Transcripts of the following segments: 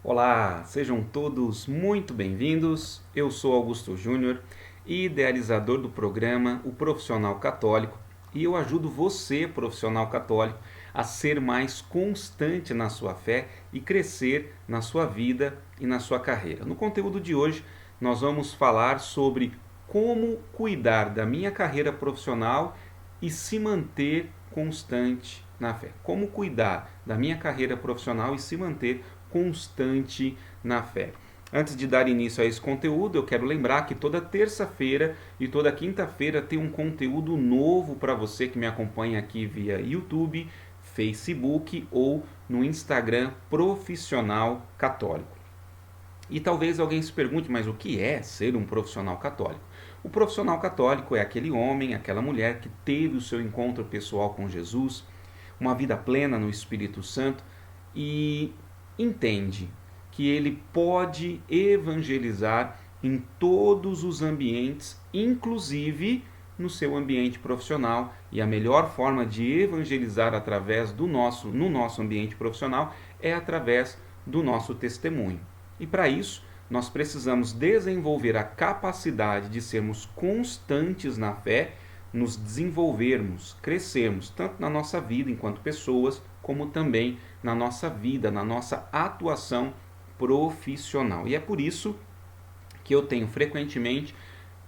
Olá, sejam todos muito bem-vindos. Eu sou Augusto Júnior, idealizador do programa O Profissional Católico, e eu ajudo você, profissional católico, a ser mais constante na sua fé e crescer na sua vida e na sua carreira. No conteúdo de hoje, nós vamos falar sobre como cuidar da minha carreira profissional e se manter constante na fé. Como cuidar da minha carreira profissional e se manter constante na fé. Antes de dar início a esse conteúdo, eu quero lembrar que toda terça-feira e toda quinta-feira tem um conteúdo novo para você que me acompanha aqui via YouTube, Facebook ou no Instagram Profissional Católico. E talvez alguém se pergunte, mas o que é ser um profissional católico? O profissional católico é aquele homem, aquela mulher que teve o seu encontro pessoal com Jesus, uma vida plena no Espírito Santo e entende que ele pode evangelizar em todos os ambientes, inclusive no seu ambiente profissional. E a melhor forma de evangelizar no nosso ambiente profissional é através do nosso testemunho. E para isso, nós precisamos desenvolver a capacidade de sermos constantes na fé, nos desenvolvermos, crescermos, tanto na nossa vida enquanto pessoas, como também na nossa vida, na nossa atuação profissional. E é por isso que eu tenho frequentemente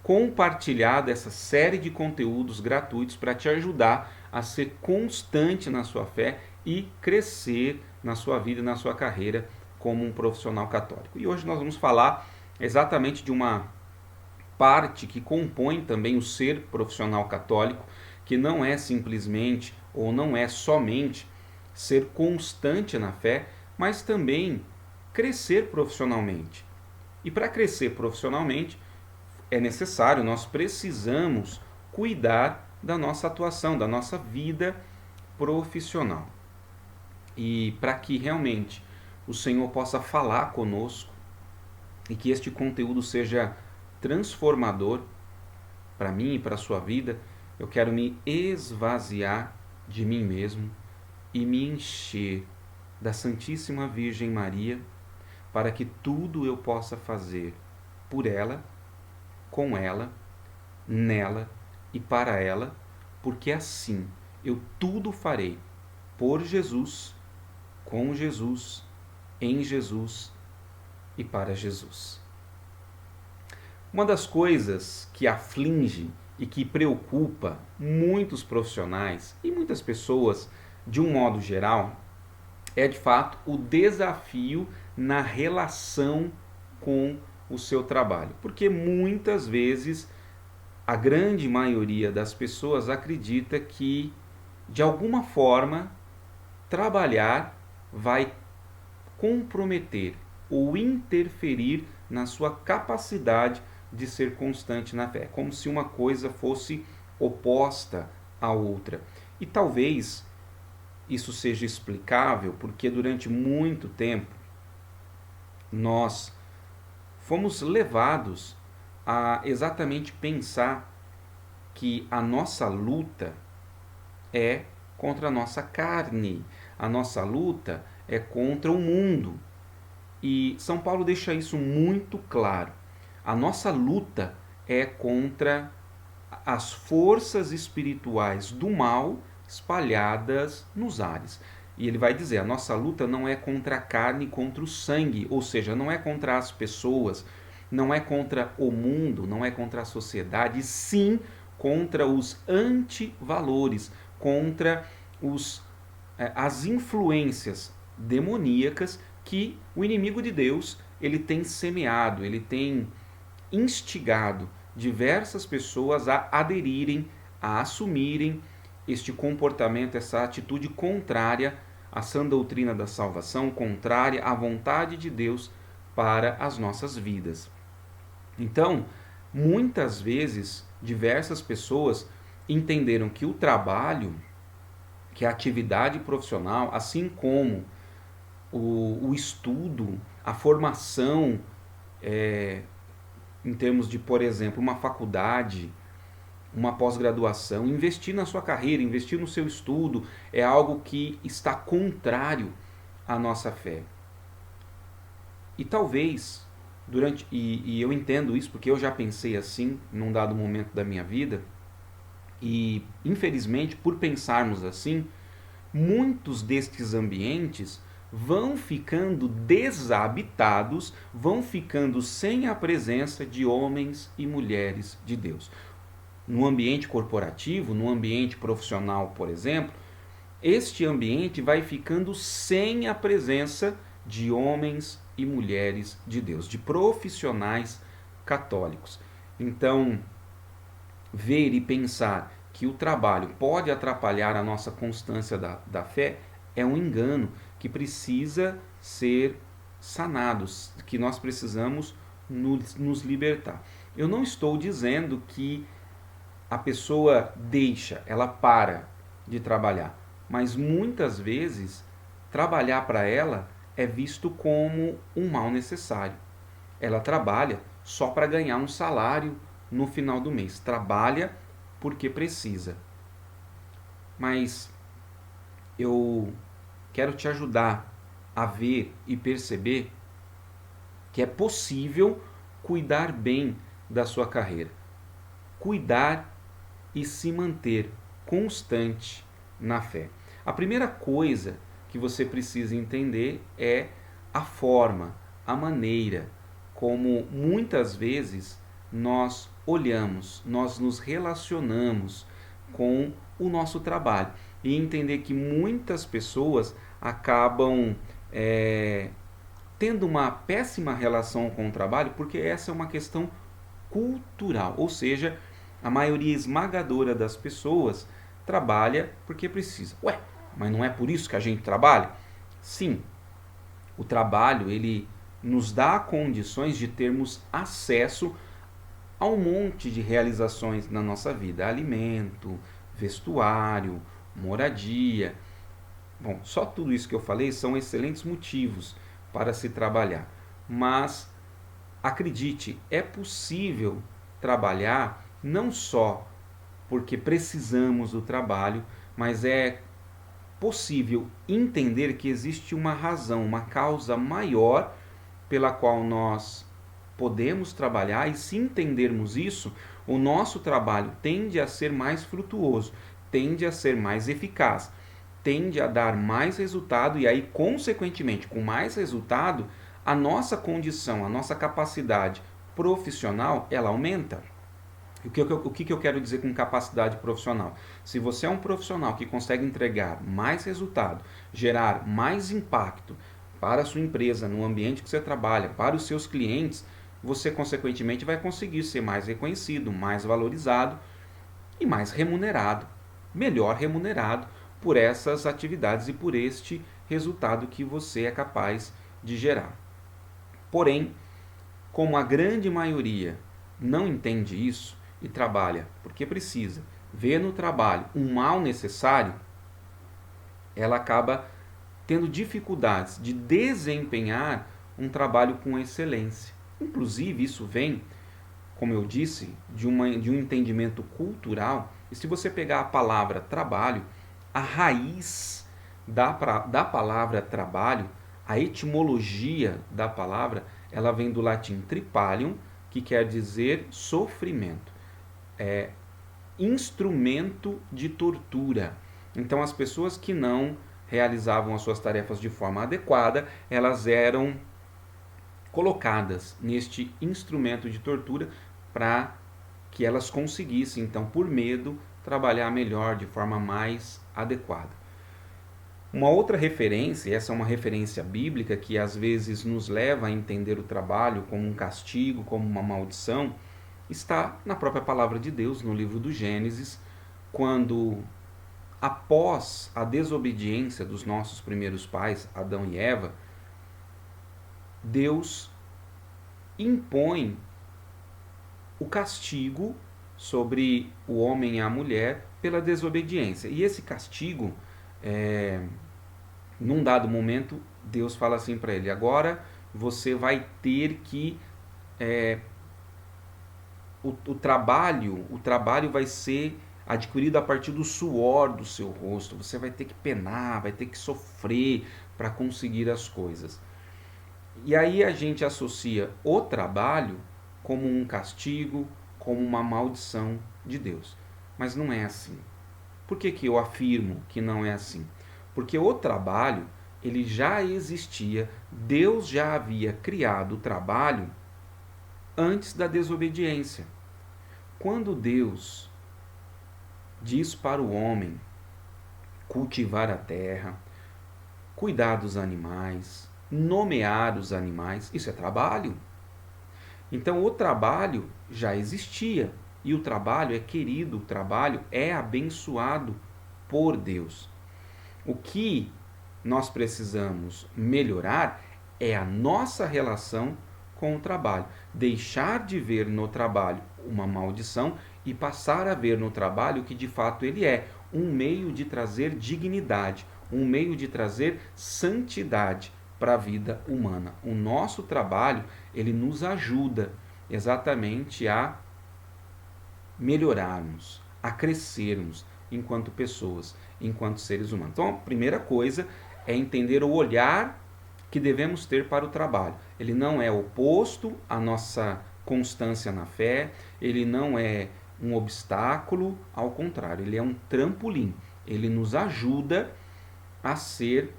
compartilhado essa série de conteúdos gratuitos para te ajudar a ser constante na sua fé e crescer na sua vida e na sua carreira como um profissional católico. E hoje nós vamos falar exatamente de uma parte que compõe também o ser profissional católico, que não é simplesmente ou não é somente ser constante na fé, mas também crescer profissionalmente. E para crescer profissionalmente é necessário, nós precisamos cuidar da nossa atuação, da nossa vida profissional. E para que realmente o Senhor possa falar conosco e que este conteúdo seja transformador para mim e para a sua vida, eu quero me esvaziar de mim mesmo e me encher da Santíssima Virgem Maria, para que tudo eu possa fazer por ela, com ela, nela e para ela, porque assim eu tudo farei por Jesus, com Jesus, em Jesus e para Jesus. Uma das coisas que aflige e que preocupa muitos profissionais e muitas pessoas de um modo geral é de fato o desafio na relação com o seu trabalho, porque muitas vezes a grande maioria das pessoas acredita que de alguma forma trabalhar vai comprometer ou interferir na sua capacidade de ser constante na fé, como se uma coisa fosse oposta à outra. E talvez isso seja explicável porque durante muito tempo nós fomos levados a exatamente pensar que a nossa luta é contra a nossa carne, a nossa luta é contra o mundo. E São Paulo deixa isso muito claro. A nossa luta é contra as forças espirituais do mal espalhadas nos ares. E ele vai dizer, a nossa luta não é contra a carne, contra o sangue, ou seja, não é contra as pessoas, não é contra o mundo, não é contra a sociedade, sim contra os antivalores, contra as influências demoníacas que o inimigo de Deus ele tem semeado, ele tem instigado diversas pessoas a aderirem, a assumirem este comportamento, essa atitude contrária à sã doutrina da salvação, contrária à vontade de Deus para as nossas vidas. Então, muitas vezes, diversas pessoas entenderam que o trabalho, que a atividade profissional, assim como o estudo, a formação, em termos de, por exemplo, uma faculdade, uma pós-graduação, investir na sua carreira, investir no seu estudo, é algo que está contrário à nossa fé. E talvez, e eu entendo isso porque eu já pensei assim num dado momento da minha vida, e infelizmente, por pensarmos assim, muitos destes ambientes vão ficando desabitados, vão ficando sem a presença de homens e mulheres de Deus. No ambiente corporativo, no ambiente profissional, por exemplo, este ambiente vai ficando sem a presença de homens e mulheres de Deus, de profissionais católicos. Então, ver e pensar que o trabalho pode atrapalhar a nossa constância da fé é um engano que precisa ser sanado, que nós precisamos nos libertar. Eu não estou dizendo que a pessoa deixa, ela para de trabalhar, mas muitas vezes trabalhar para ela é visto como um mal necessário. Ela trabalha só para ganhar um salário no final do mês. Trabalha porque precisa. Mas eu quero te ajudar a ver e perceber que é possível cuidar bem da sua carreira. Cuidar e se manter constante na fé. A primeira coisa que você precisa entender é a forma, a maneira como muitas vezes nós olhamos, nós nos relacionamos com o nosso trabalho e entender que muitas pessoas acabam tendo uma péssima relação com o trabalho porque essa é uma questão cultural, ou seja, a maioria esmagadora das pessoas trabalha porque precisa. Ué, mas não é por isso que a gente trabalha? Sim, o trabalho ele nos dá condições de termos acesso a um monte de realizações na nossa vida: alimento, vestuário, moradia. Bom, só tudo isso que eu falei são excelentes motivos para se trabalhar. Mas acredite, é possível trabalhar não só porque precisamos do trabalho, mas é possível entender que existe uma razão, uma causa maior pela qual nós podemos trabalhar, e se entendermos isso, o nosso trabalho tende a ser mais frutuoso, tende a ser mais eficaz, tende a dar mais resultado e aí, consequentemente, com mais resultado, a nossa condição, a nossa capacidade profissional, ela aumenta. O que eu quero dizer com capacidade profissional? Se você é um profissional que consegue entregar mais resultado, gerar mais impacto para a sua empresa, no ambiente que você trabalha, para os seus clientes, você consequentemente vai conseguir ser mais reconhecido, mais valorizado e mais remunerado, melhor remunerado por essas atividades e por este resultado que você é capaz de gerar. Porém, como a grande maioria não entende isso e trabalha porque precisa, vê no trabalho um mal necessário, ela acaba tendo dificuldades de desempenhar um trabalho com excelência. Inclusive, isso vem, como eu disse, de um entendimento cultural. E se você pegar a palavra trabalho, a raiz da palavra trabalho, a etimologia da palavra, ela vem do latim tripalium, que quer dizer sofrimento. É instrumento de tortura. Então, as pessoas que não realizavam as suas tarefas de forma adequada, elas eram colocadas neste instrumento de tortura para que elas conseguissem, então, por medo, trabalhar melhor, de forma mais adequada. Uma outra referência, essa é uma referência bíblica que às vezes nos leva a entender o trabalho como um castigo, como uma maldição, está na própria palavra de Deus, no livro do Gênesis, quando, após a desobediência dos nossos primeiros pais, Adão e Eva, Deus impõe o castigo sobre o homem e a mulher pela desobediência. E esse castigo, num dado momento, Deus fala assim para ele: agora você vai ter que o trabalho vai ser adquirido a partir do suor do seu rosto. Você vai ter que penar, vai ter que sofrer para conseguir as coisas. E aí a gente associa o trabalho como um castigo, como uma maldição de Deus. Mas não é assim. Por que que eu afirmo que não é assim? Porque o trabalho, ele já existia, Deus já havia criado o trabalho antes da desobediência. Quando Deus diz para o homem cultivar a terra, cuidar dos animais, nomear os animais, isso é trabalho. Então o trabalho já existia e o trabalho é querido, o trabalho é abençoado por Deus. O que nós precisamos melhorar é a nossa relação com o trabalho. Deixar de ver no trabalho uma maldição e passar a ver no trabalho o que de fato ele é, um meio de trazer dignidade, um meio de trazer santidade para a vida humana. O nosso trabalho, ele nos ajuda exatamente a melhorarmos, a crescermos enquanto pessoas, enquanto seres humanos. Então, a primeira coisa é entender o olhar que devemos ter para o trabalho. Ele não é oposto à nossa constância na fé, ele não é um obstáculo, ao contrário, ele é um trampolim. Ele nos ajuda a ser,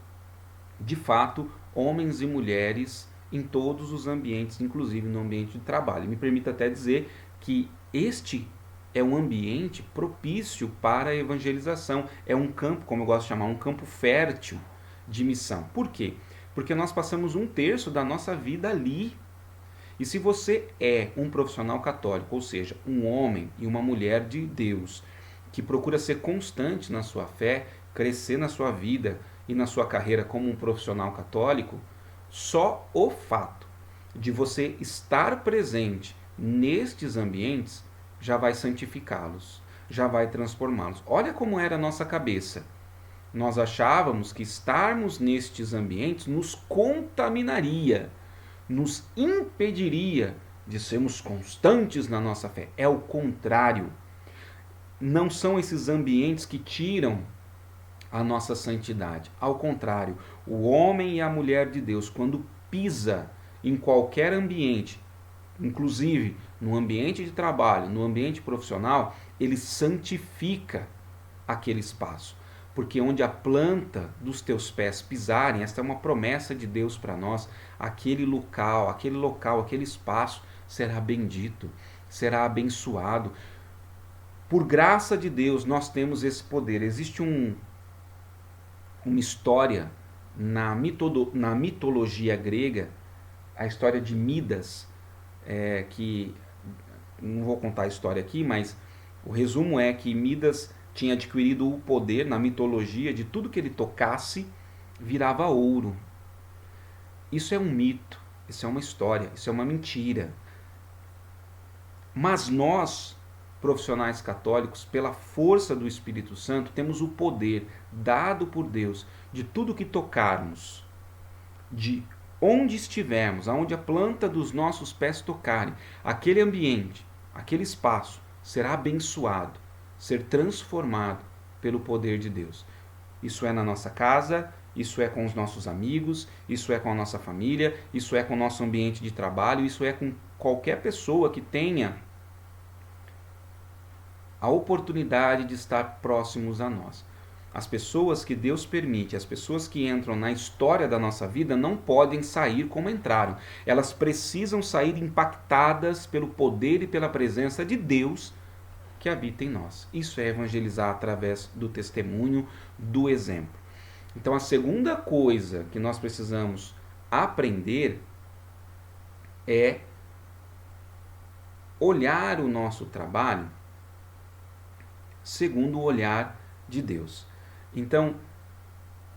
de fato, homens e mulheres em todos os ambientes, inclusive no ambiente de trabalho. Me permita até dizer que este é um ambiente propício para a evangelização. É um campo, como eu gosto de chamar, um campo fértil de missão. Por quê? Porque nós passamos 1/3 da nossa vida ali. E se você é um profissional católico, ou seja, um homem e uma mulher de Deus, que procura ser constante na sua fé, crescer na sua vida e na sua carreira como um profissional católico, só o fato de você estar presente nestes ambientes já vai santificá-los, já vai transformá-los. Olha como era a nossa cabeça. Nós achávamos que estarmos nestes ambientes nos contaminaria, nos impediria de sermos constantes na nossa fé. É o contrário. Não são esses ambientes que tiram a nossa santidade. Ao contrário, o homem e a mulher de Deus, quando pisa em qualquer ambiente, inclusive no ambiente de trabalho, no ambiente profissional, ele santifica aquele espaço. Porque onde a planta dos teus pés pisarem, esta é uma promessa de Deus para nós, aquele local, aquele espaço será bendito, será abençoado. Por graça de Deus, nós temos esse poder. Existe uma história na mitologia grega, a história de Midas, que não vou contar a história aqui, mas o resumo é que Midas tinha adquirido o poder na mitologia de tudo que ele tocasse virava ouro. Isso é um mito, isso é uma história, isso é uma mentira. Mas nós, profissionais católicos, pela força do Espírito Santo, temos o poder dado por Deus de tudo que tocarmos, de onde estivermos, aonde a planta dos nossos pés tocarem, aquele ambiente, aquele espaço será abençoado, ser transformado pelo poder de Deus. Isso é na nossa casa, isso é com os nossos amigos, isso é com a nossa família, isso é com o nosso ambiente de trabalho, isso é com qualquer pessoa que tenha a oportunidade de estar próximos a nós. As pessoas que Deus permite, as pessoas que entram na história da nossa vida não podem sair como entraram. Elas precisam sair impactadas pelo poder e pela presença de Deus que habita em nós. Isso é evangelizar através do testemunho, do exemplo. Então a segunda coisa que nós precisamos aprender é olhar o nosso trabalho segundo o olhar de Deus. Então,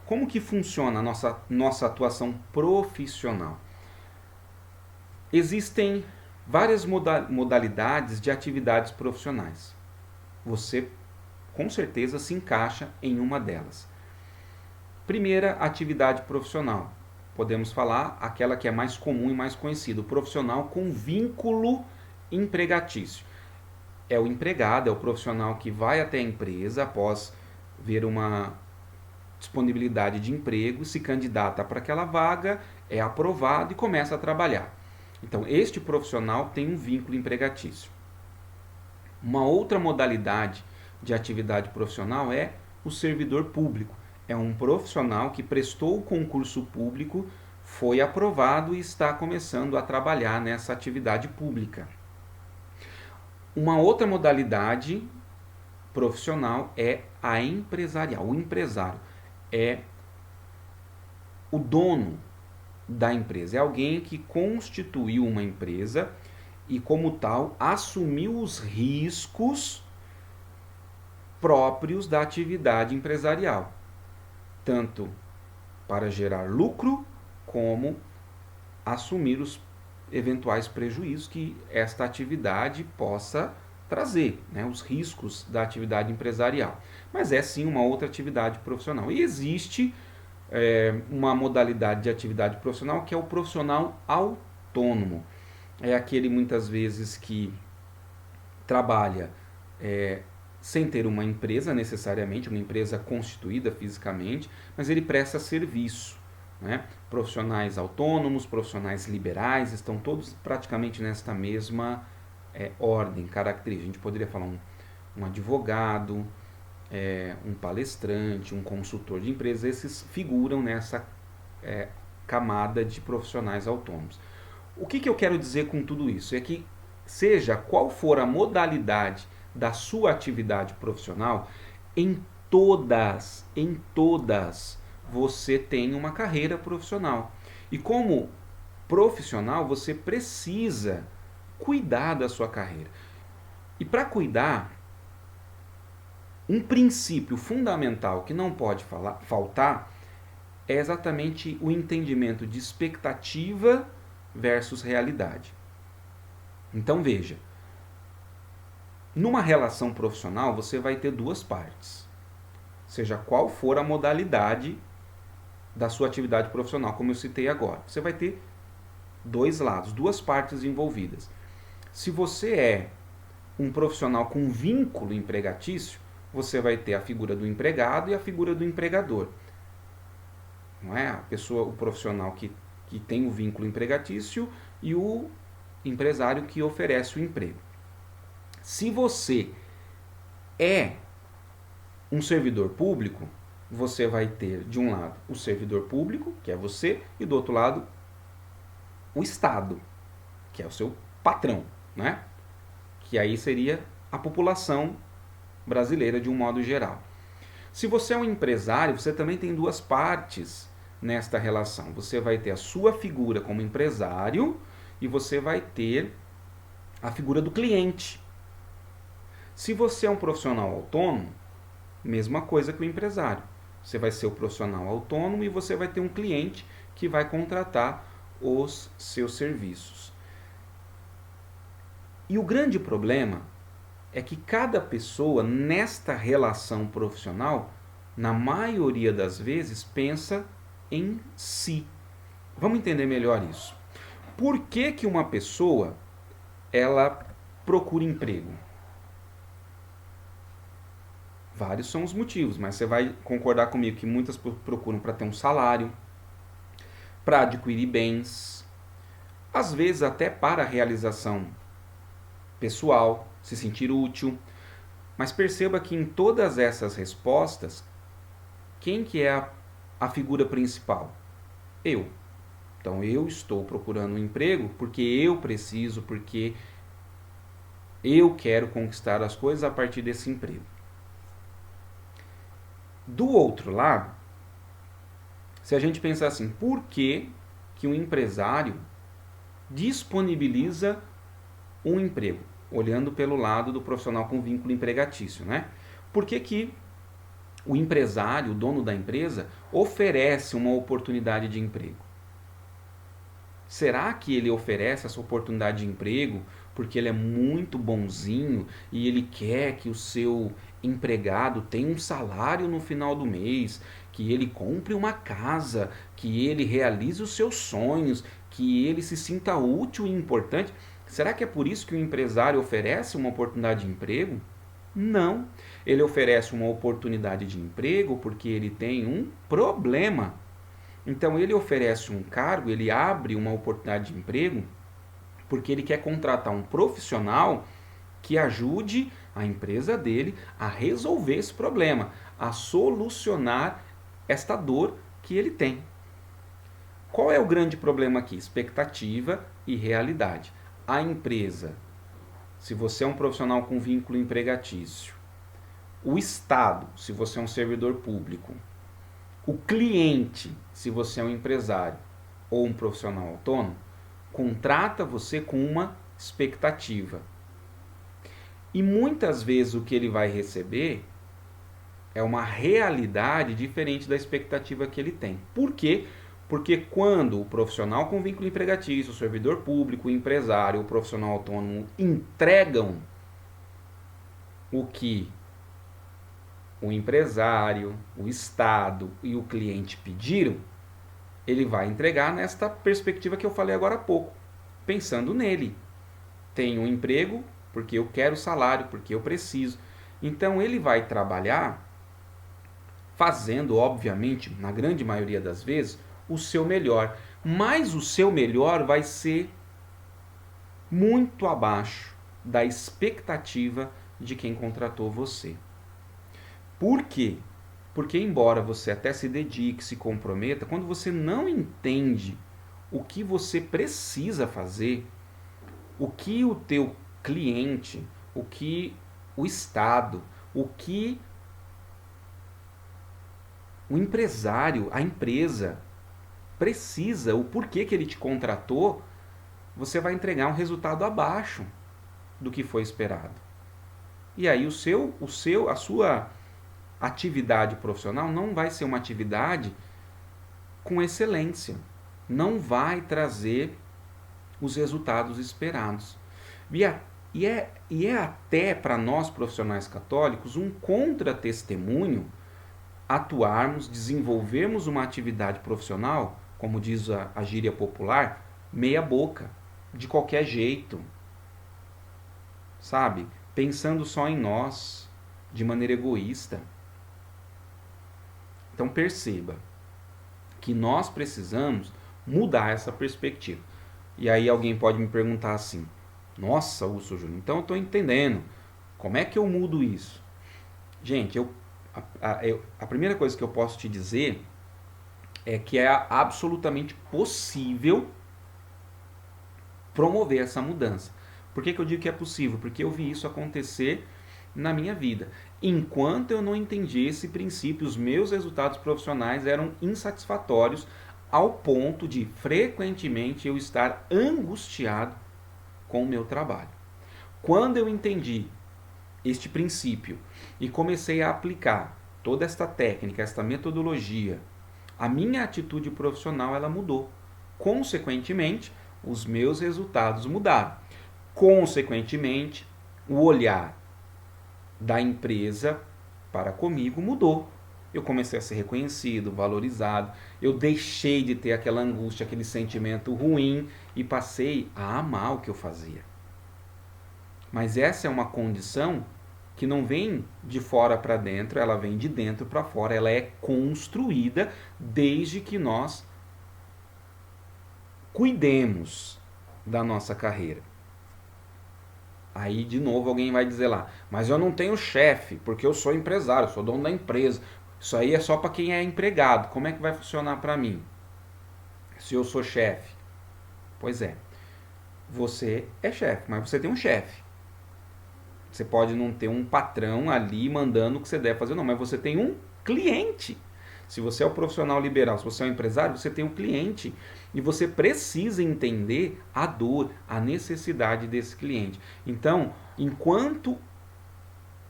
como que funciona a nossa atuação profissional? Existem várias modalidades de atividades profissionais. Você, com certeza, se encaixa em uma delas. Primeira atividade profissional. Podemos falar aquela que é mais comum e mais conhecida, o profissional com vínculo empregatício. É o empregado, é o profissional que vai até a empresa após ver uma disponibilidade de emprego, se candidata para aquela vaga, é aprovado e começa a trabalhar. Então, este profissional tem um vínculo empregatício. Uma outra modalidade de atividade profissional é o servidor público. É um profissional que prestou o concurso público, foi aprovado e está começando a trabalhar nessa atividade pública. Uma outra modalidade profissional é a empresarial. O empresário é o dono da empresa, é alguém que constituiu uma empresa e, como tal, assumiu os riscos próprios da atividade empresarial, tanto para gerar lucro como assumir os eventuais prejuízos que esta atividade possa trazer, né, os riscos da atividade empresarial. Mas é sim uma outra atividade profissional. E existe uma modalidade de atividade profissional que é o profissional autônomo. É aquele muitas vezes que trabalha sem ter uma empresa necessariamente, uma empresa constituída fisicamente, mas ele presta serviço. Né? Profissionais autônomos, profissionais liberais, estão todos praticamente nesta mesma ordem, característica. A gente poderia falar um advogado, um palestrante, um consultor de empresa, esses figuram nessa camada de profissionais autônomos. O que eu quero dizer com tudo isso? É que, seja qual for a modalidade da sua atividade profissional, em todas você tem uma carreira profissional. E como profissional, você precisa cuidar da sua carreira. E para cuidar, um princípio fundamental que não pode faltar é exatamente o entendimento de expectativa versus realidade. Então veja, numa relação profissional você vai ter duas partes, seja qual for a modalidade da sua atividade profissional, como eu citei agora. Você vai ter dois lados, duas partes envolvidas. Se você é um profissional com vínculo empregatício, você vai ter a figura do empregado e a figura do empregador. Não é? A pessoa, o profissional que tem o vínculo empregatício e o empresário que oferece o emprego. Se você é um servidor público, você vai ter de um lado o servidor público, que é você, e do outro lado o Estado, que é o seu patrão, né? Que aí seria a população brasileira de um modo geral. Se você é um empresário, você também tem duas partes nesta relação. Você vai ter a sua figura como empresário e você vai ter a figura do cliente. Se você é um profissional autônomo, mesma coisa que o empresário. Você vai ser o profissional autônomo e você vai ter um cliente que vai contratar os seus serviços. E o grande problema é que cada pessoa nesta relação profissional, na maioria das vezes, pensa em si. Vamos entender melhor isso. Por que uma pessoa ela procura emprego? Vários são os motivos, mas você vai concordar comigo que muitas procuram para ter um salário, para adquirir bens, às vezes até para a realização pessoal, se sentir útil. Mas perceba que em todas essas respostas, quem que é a figura principal? Eu. Então eu estou procurando um emprego porque eu preciso, porque eu quero conquistar as coisas a partir desse emprego. Do outro lado, se a gente pensar assim, por que um empresário disponibiliza um emprego? Olhando pelo lado do profissional com vínculo empregatício, né? Por que o empresário, o dono da empresa, oferece uma oportunidade de emprego? Será que ele oferece essa oportunidade de emprego porque ele é muito bonzinho e ele quer que o seu empregado tenha um salário no final do mês, que ele compre uma casa, que ele realize os seus sonhos, que ele se sinta útil e importante? Será que é por isso que o empresário oferece uma oportunidade de emprego? Não. Ele oferece uma oportunidade de emprego porque ele tem um problema. Então ele oferece um cargo, ele abre uma oportunidade de emprego porque ele quer contratar um profissional que ajude a empresa dele a resolver esse problema, a solucionar esta dor que ele tem. Qual é o grande problema aqui? Expectativa e realidade. A empresa, se você é um profissional com vínculo empregatício, o Estado, se você é um servidor público, o cliente, se você é um empresário ou um profissional autônomo, contrata você com uma expectativa. E muitas vezes o que ele vai receber é uma realidade diferente da expectativa que ele tem. Por quê? Porque quando o profissional com vínculo empregatício, o servidor público, o empresário, o profissional autônomo entregam o que o empresário, o Estado e o cliente pediram, ele vai entregar nesta perspectiva que eu falei agora há pouco, pensando nele. Tenho um emprego porque eu quero salário, porque eu preciso. Então ele vai trabalhar fazendo, obviamente, na grande maioria das vezes, o seu melhor. Mas o seu melhor vai ser muito abaixo da expectativa de quem contratou você. Por quê? Porque embora você até se dedique, se comprometa, quando você não entende o que você precisa fazer, o que o teu cliente, o que o Estado, o que o empresário, a empresa precisa, o porquê que ele te contratou, você vai entregar um resultado abaixo do que foi esperado. E aí a sua atividade profissional não vai ser uma atividade com excelência, não vai trazer os resultados esperados. E é até para nós profissionais católicos um contra-testemunho atuarmos, desenvolvermos uma atividade profissional, como diz a gíria popular, meia boca, de qualquer jeito, sabe? Pensando só em nós, de maneira egoísta. Então perceba que nós precisamos mudar essa perspectiva. E aí alguém pode me perguntar assim: nossa, Augusto Júnior, então eu estou entendendo. Como é que eu mudo isso? Gente, a primeira coisa que eu posso te dizer é que é absolutamente possível promover essa mudança. Por que eu digo que é possível? Porque eu vi isso acontecer na minha vida. Enquanto eu não entendi esse princípio, os meus resultados profissionais eram insatisfatórios ao ponto de frequentemente eu estar angustiado com o meu trabalho. Quando eu entendi este princípio e comecei a aplicar toda esta técnica, esta metodologia, a minha atitude profissional ela mudou. Consequentemente, os meus resultados mudaram. Consequentemente, o olhar da empresa para comigo mudou. Eu comecei a ser reconhecido, valorizado. Eu deixei de ter aquela angústia, aquele sentimento ruim e passei a amar o que eu fazia. Mas essa é uma condição que não vem de fora para dentro, ela vem de dentro para fora. Ela é construída desde que nós cuidemos da nossa carreira. Aí, de novo, alguém vai dizer lá, mas eu não tenho chefe, porque eu sou empresário, eu sou dono da empresa. Isso aí é só para quem é empregado. Como é que vai funcionar para mim? Se eu sou chefe? Pois é, você é chefe, mas você tem um chefe. Você pode não ter um patrão ali mandando o que você deve fazer, não, mas você tem um cliente. Se você é um profissional liberal, se você é um empresário, você tem um cliente. E você precisa entender a dor, a necessidade desse cliente. Então, enquanto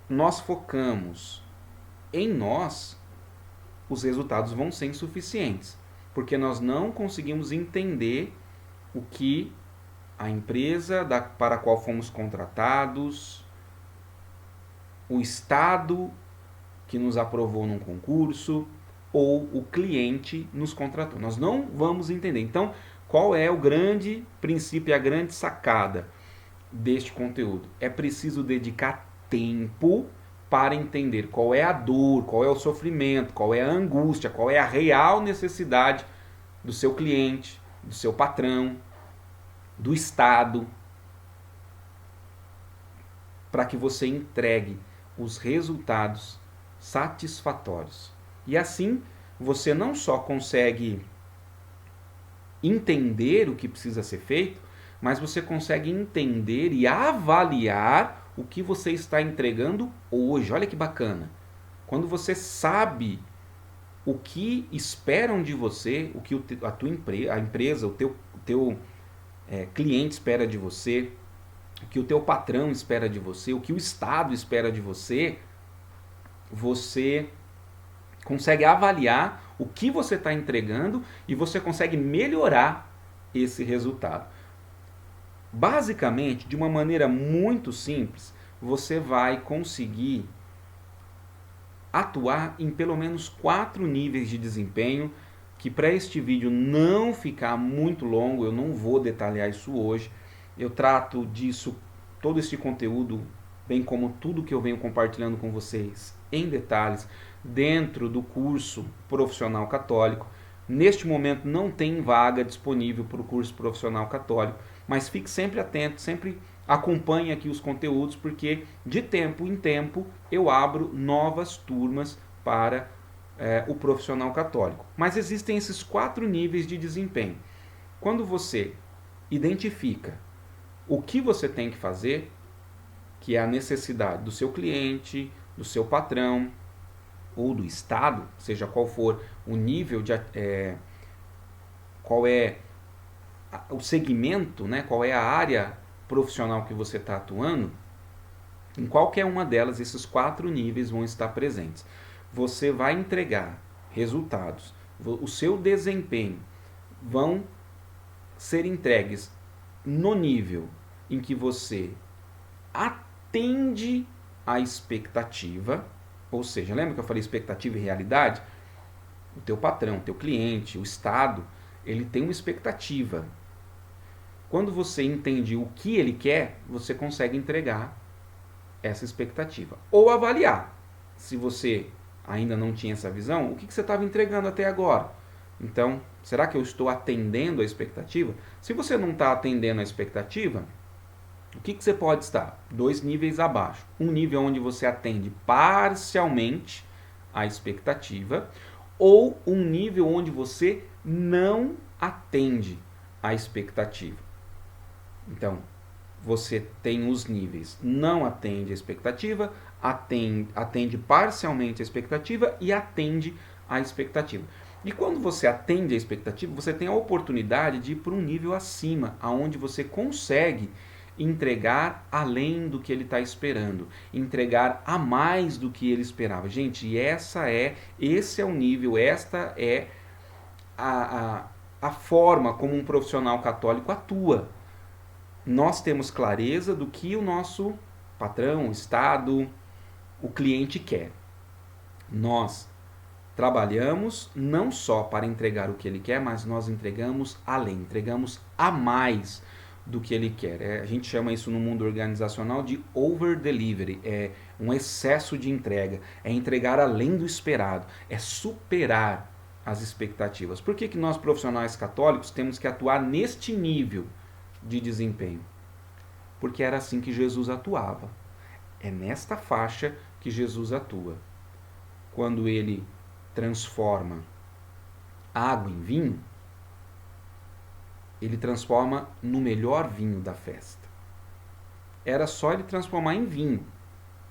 nós focamos em nós, os resultados vão ser insuficientes. Porque nós não conseguimos entender o que a empresa para a qual fomos contratados, o Estado que nos aprovou num concurso, ou o cliente nos contratou. Nós não vamos entender. Então, qual é o grande princípio e a grande sacada deste conteúdo? É preciso dedicar tempo para entender qual é a dor, qual é o sofrimento, qual é a angústia, qual é a real necessidade do seu cliente, do seu patrão, do Estado, para que você entregue os resultados satisfatórios. E assim você não só consegue entender o que precisa ser feito, mas você consegue entender e avaliar o que você está entregando hoje. Olha que bacana. Quando você sabe o que esperam de você, o que a empresa, o teu cliente espera de você, o que o teu patrão espera de você, o que o Estado espera de você, você consegue avaliar o que você está entregando e você consegue melhorar esse resultado. Basicamente, de uma maneira muito simples, você vai conseguir atuar em pelo menos 4 níveis de desempenho, que para este vídeo não ficar muito longo, eu não vou detalhar isso hoje. Eu trato disso, todo esse conteúdo, bem como tudo que eu venho compartilhando com vocês em detalhes, dentro do curso Profissional Católico. Neste momento não tem vaga disponível para o curso Profissional Católico, mas fique sempre atento, sempre acompanhe aqui os conteúdos, porque de tempo em tempo eu abro novas turmas para o Profissional Católico. Mas existem esses 4 níveis de desempenho. Quando você identifica o que você tem que fazer, que é a necessidade do seu cliente, do seu patrão ou do Estado, seja qual for o nível de qual é o segmento, né, qual é a área profissional que você está atuando, em qualquer uma delas, esses 4 níveis vão estar presentes. Você vai entregar resultados, o seu desempenho vão ser entregues no nível em que você atende a expectativa, ou seja, lembra que eu falei expectativa e realidade? O teu patrão, o teu cliente, o Estado, ele tem uma expectativa. Quando você entende o que ele quer, você consegue entregar essa expectativa. Ou avaliar. Se você ainda não tinha essa visão, o que você estava entregando até agora? Então, será que eu estou atendendo a expectativa? Se você não está atendendo a expectativa, o que você pode estar? 2 níveis abaixo. Um nível onde você atende parcialmente a expectativa, ou um nível onde você não atende a expectativa. Então, você tem os níveis: não atende a expectativa, atende parcialmente a expectativa e atende a expectativa. E quando você atende a expectativa, você tem a oportunidade de ir para um nível acima, aonde você consegue entregar além do que ele está esperando, entregar a mais do que ele esperava. Gente, esse é o nível, esta é a forma como um profissional católico atua. Nós temos clareza do que o nosso patrão, o Estado, o cliente quer. Nós trabalhamos não só para entregar o que ele quer, mas nós entregamos além, entregamos a mais do que ele quer. A gente chama isso no mundo organizacional de over delivery, é um excesso de entrega, é entregar além do esperado, é superar as expectativas. Por que nós profissionais católicos temos que atuar neste nível de desempenho? Porque era assim que Jesus atuava. É nesta faixa que Jesus atua. Quando ele transforma água em vinho, ele transforma no melhor vinho da festa. Era só ele transformar em vinho.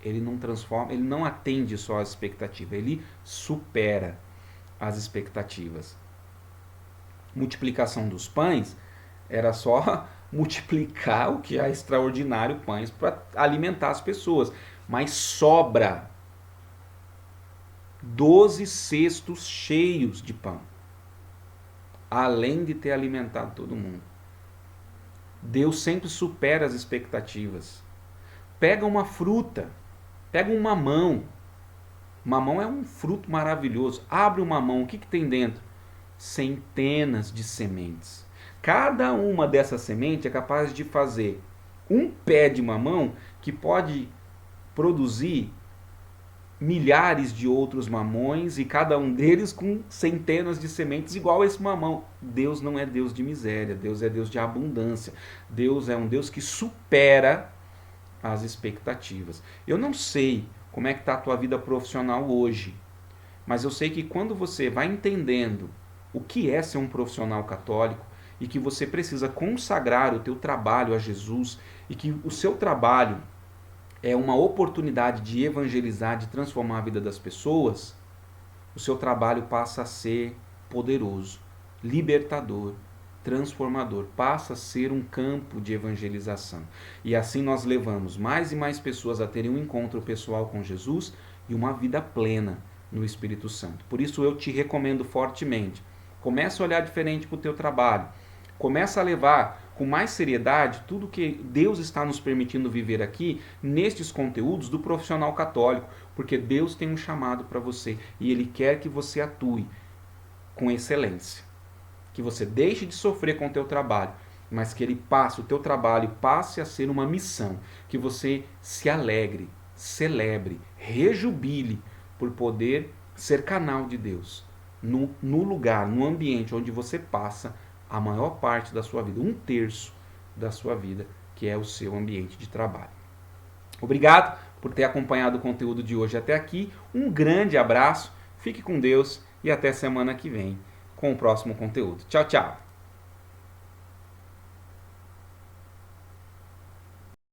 Ele não transforma, ele não atende só a expectativa, ele supera as expectativas. Multiplicação dos pães era só multiplicar o que é extraordinário, pães, para alimentar as pessoas. Mas sobra 12 cestos cheios de pão, além de ter alimentado todo mundo. Deus sempre supera as expectativas. Pega uma fruta, pega um mamão. Mamão é um fruto maravilhoso. Abre o mamão, o que tem dentro? Centenas de sementes. Cada uma dessas sementes é capaz de fazer um pé de mamão que pode produzir milhares de outros mamões e cada um deles com centenas de sementes igual a esse mamão. Deus não é Deus de miséria, Deus é Deus de abundância. Deus é um Deus que supera as expectativas. Eu não sei como é que está a tua vida profissional hoje, mas eu sei que quando você vai entendendo o que é ser um profissional católico e que você precisa consagrar o teu trabalho a Jesus e que o seu trabalho é uma oportunidade de evangelizar, de transformar a vida das pessoas, o seu trabalho passa a ser poderoso, libertador, transformador, passa a ser um campo de evangelização. E assim nós levamos mais e mais pessoas a terem um encontro pessoal com Jesus e uma vida plena no Espírito Santo. Por isso eu te recomendo fortemente, começa a olhar diferente para o teu trabalho, começa a levar com mais seriedade tudo que Deus está nos permitindo viver aqui nestes conteúdos do profissional católico, porque Deus tem um chamado para você e Ele quer que você atue com excelência, que você deixe de sofrer com o teu trabalho, mas que ele passe, o teu trabalho passe a ser uma missão, que você se alegre, celebre, rejubile por poder ser canal de Deus no lugar, no ambiente onde você passa a maior parte da sua vida, 1/3 da sua vida, que é o seu ambiente de trabalho. Obrigado por ter acompanhado o conteúdo de hoje até aqui. Um grande abraço, fique com Deus e até semana que vem com o próximo conteúdo. Tchau, tchau!